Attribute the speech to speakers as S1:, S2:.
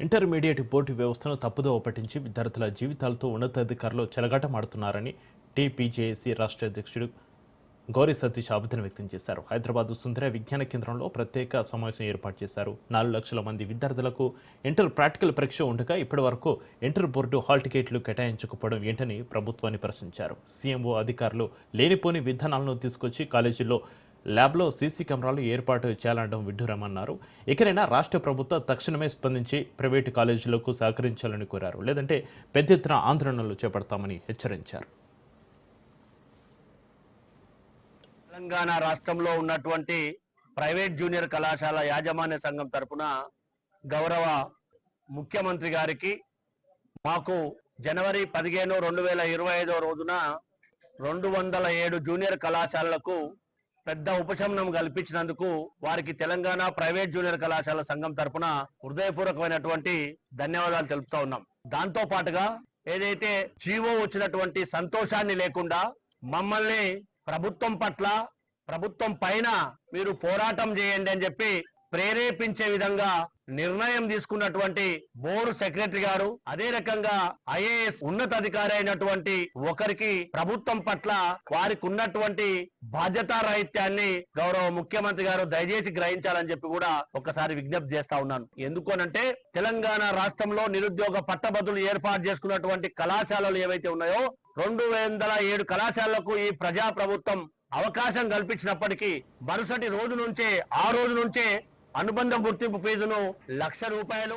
S1: Intermediate board వ్యవస్థను తప్పుదోవ పట్టించి విద్యార్థుల జీవితాలతో ఉన్నతాధికారులు చెలగాటమాడుతున్నారని టీపీజేఏసీ రాష్ట్ర అధ్యక్షుడు గౌరీ సతీష్ ఆవేదన వ్యక్తం చేశారు. హైదరాబాద్ సుందర విజ్ఞాన కేంద్రంలో ప్రత్యేక సమావేశం ఏర్పాటు చేశారు. 4 లక్షల మంది విద్యార్థులకు ఇంటర్ ప్రాక్టికల్ పరీక్ష ఉండగా ఇప్పటి వరకు ఇంటర్ బోర్డు హాల్ టికెట్లు కేటాయించకపోవడం ఏంటని ప్రభుత్వాన్ని ప్రశ్నించారు. సీఎంఓ అధికారులు లేనిపోని విధానాలను తీసుకొచ్చి కాలేజీల్లో ల్యాబ్లో సీసీ కెమెరాలు ఏర్పాటు చేయాలనడం విడ్డూరమన్నారు. ఇకనైనా రాష్ట్ర ప్రభుత్వం తక్షణమే స్పందించి ప్రైవేటు కాలేజీలకు సహకరించాలని కోరారు. లేదంటే పెద్ద ఎత్తున ఆందోళనలు చేపడతామని హెచ్చరించారు.
S2: తెలంగాణ రాష్ట్రంలో ఉన్నటువంటి ప్రైవేట్ జూనియర్ కళాశాల యాజమాన్య సంఘం తరపున గౌరవ ముఖ్యమంత్రి గారికి మాకు జనవరి 15, 2025 రోజున 207 జూనియర్ కళాశాలలకు పెద్ద ఉపశమనం కల్పించినందుకు వారికి తెలంగాణ ప్రైవేట్ జూనియర్ కళాశాల సంఘం తరపున హృదయపూర్వకమైనటువంటి ధన్యవాదాలు తెలుపుతా ఉన్నాం. దాంతో పాటుగా ఏదైతే జీవో వచ్చినటువంటి సంతోషాన్ని లేకుండా మమ్మల్ని ప్రభుత్వం పైన మీరు పోరాటం చేయండి అని చెప్పి ప్రేరేపించే విధంగా నిర్ణయం తీసుకున్నటువంటి బోర్డు సెక్రటరీ గారు, అదే రకంగా ఐఏఎస్ ఉన్నతాధికారి అయినటువంటి ఒకరికి ప్రభుత్వం పట్ల వారికి ఉన్నటువంటి బాధ్యతా రాహిత్యాన్ని గౌరవ ముఖ్యమంత్రి గారు దయచేసి గ్రహించాలని చెప్పి కూడా ఒకసారి విజ్ఞప్తి చేస్తా ఉన్నాను. ఎందుకు అనంటే తెలంగాణ రాష్ట్రంలో నిరుద్యోగ పట్టభద్రులు ఏర్పాటు చేసుకున్నటువంటి కళాశాలలు ఏవైతే ఉన్నాయో 207 కళాశాలలకు ఈ ప్రజా ప్రభుత్వం అవకాశం కల్పించినప్పటికీ మరుసటి రోజు నుంచే అనుబంధ గుర్తింపు ఫీజును ₹1,00,000